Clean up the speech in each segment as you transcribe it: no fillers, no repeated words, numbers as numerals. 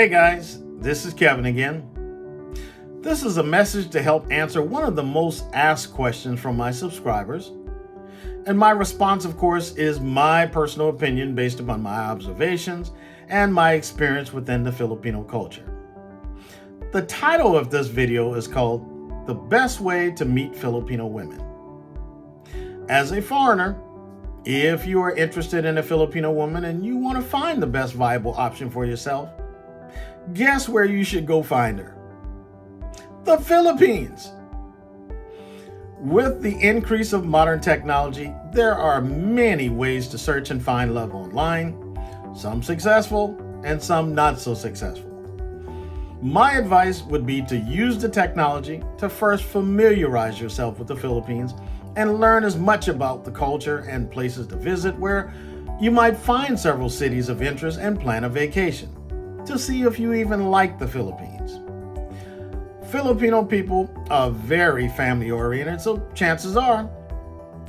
Hey guys, this is Kevin again. This is a message to help answer one of the most asked questions from my subscribers. And my response, of course, is my personal opinion based upon my observations and my experience within the Filipino culture. The title of this video is called The Best Way to Meet Filipino Women. As a foreigner, if you are interested in a Filipino woman and you want to find the best viable option for yourself, guess where you should go find her? The Philippines. With the increase of modern technology, there are many ways to search and find love online, some successful and some not so successful. My advice would be to use the technology to first familiarize yourself with the Philippines and learn as much about the culture and places to visit where you might find several cities of interest and plan a vacation to see if you even like the Philippines. Filipino people are very family oriented, so chances are,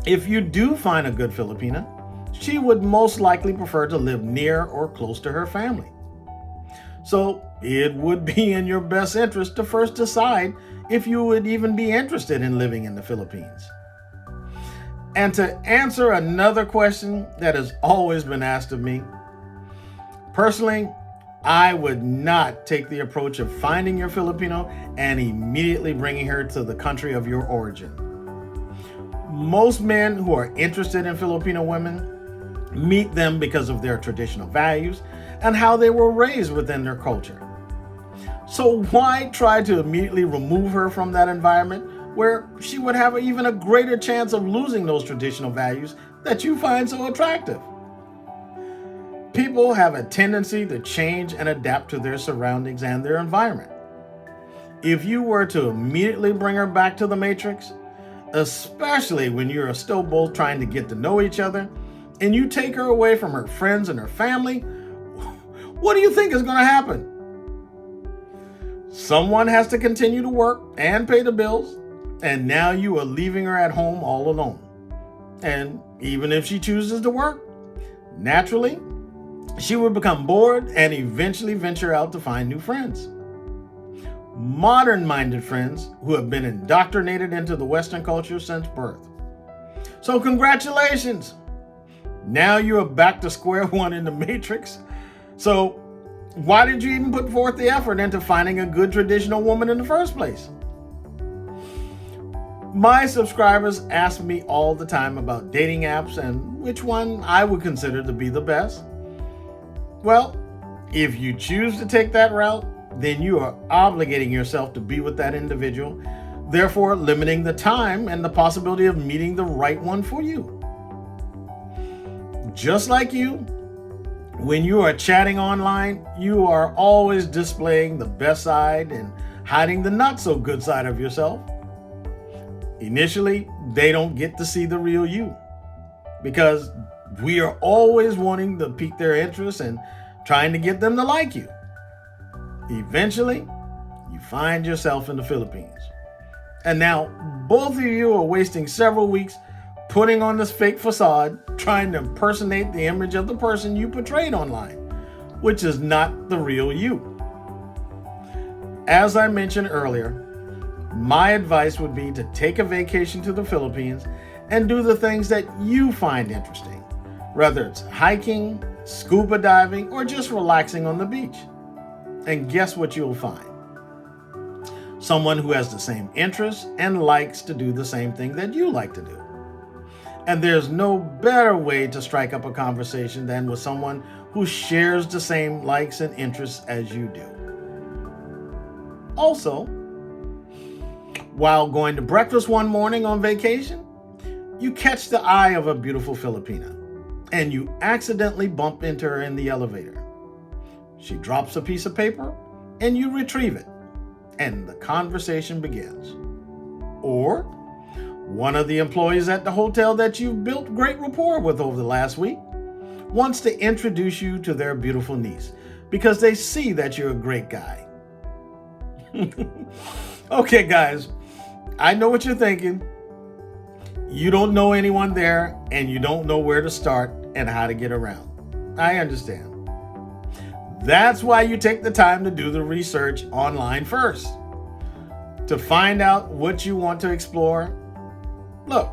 if you do find a good Filipina, she would most likely prefer to live near or close to her family. So it would be in your best interest to first decide if you would even be interested in living in the Philippines. And to answer another question that has always been asked of me, personally, I would not take the approach of finding your Filipino and immediately bringing her to the country of your origin. Most men who are interested in Filipino women meet them because of their traditional values and how they were raised within their culture. So why try to immediately remove her from that environment where she would have even a greater chance of losing those traditional values that you find so attractive? People have a tendency to change and adapt to their surroundings and their environment. If you were to immediately bring her back to the Matrix, especially when you are still both trying to get to know each other, and you take her away from her friends and her family, what do you think is going to happen? Someone has to continue to work and pay the bills, and now you are leaving her at home all alone. And even if she chooses to work, naturally, she would become bored and eventually venture out to find new friends. Modern-minded friends who have been indoctrinated into the Western culture since birth. So congratulations! Now you are back to square one in the Matrix. So why did you even put forth the effort into finding a good traditional woman in the first place? My subscribers ask me all the time about dating apps and which one I would consider to be the best. Well, if you choose to take that route, then you are obligating yourself to be with that individual, therefore limiting the time and the possibility of meeting the right one for you. Just like you, when you are chatting online, you are always displaying the best side and hiding the not so good side of yourself. Initially, they don't get to see the real you because we are always wanting to pique their interest and trying to get them to like you. Eventually, you find yourself in the Philippines. And now, both of you are wasting several weeks putting on this fake facade, trying to impersonate the image of the person you portrayed online, which is not the real you. As I mentioned earlier, my advice would be to take a vacation to the Philippines and do the things that you find interesting, whether it's hiking, scuba diving, or just relaxing on the beach. And guess what you'll find? Someone who has the same interests and likes to do the same thing that you like to do. And there's no better way to strike up a conversation than with someone who shares the same likes and interests as you do. Also, while going to breakfast one morning on vacation, you catch the eye of a beautiful Filipina and you accidentally bump into her in the elevator. She drops a piece of paper and you retrieve it, and the conversation begins. Or one of the employees at the hotel that you've built great rapport with over the last week wants to introduce you to their beautiful niece because they see that you're a great guy. Okay, guys, I know what you're thinking. You don't know anyone there and you don't know where to start and how to get around. I understand. That's why you take the time to do the research online first, to find out what you want to explore. Look,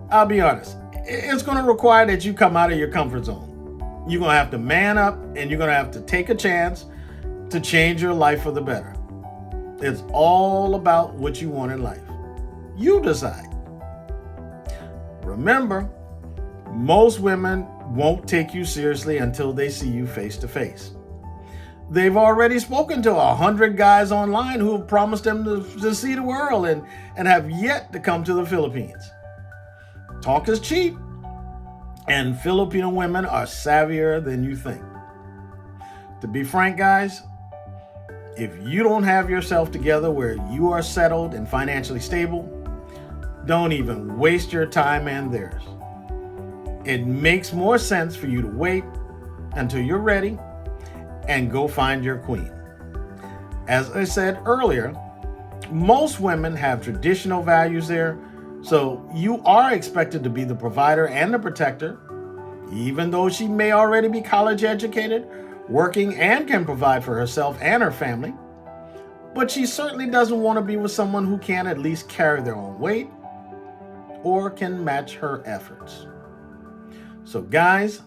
I'll be honest, it's going to require that you come out of your comfort zone. You're going to have to man up, and you're going to have to take a chance to change your life for the better. It's all about what you want in life. You decide. Remember, most women won't take you seriously until they see you face to face. They've already spoken to 100 guys online who have promised them to see the world and have yet to come to the Philippines. Talk is cheap, and Filipino women are savvier than you think. To be frank, guys, if you don't have yourself together where you are settled and financially stable, don't even waste your time and theirs. It makes more sense for you to wait until you're ready and go find your queen. As I said earlier, most women have traditional values there, so you are expected to be the provider and the protector, even though she may already be college educated, working, and can provide for herself and her family. But she certainly doesn't want to be with someone who can at least carry their own weight or can match her efforts. So guys,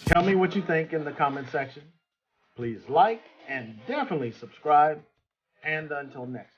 tell me what you think in the comment section. Please like and definitely subscribe. And until next time.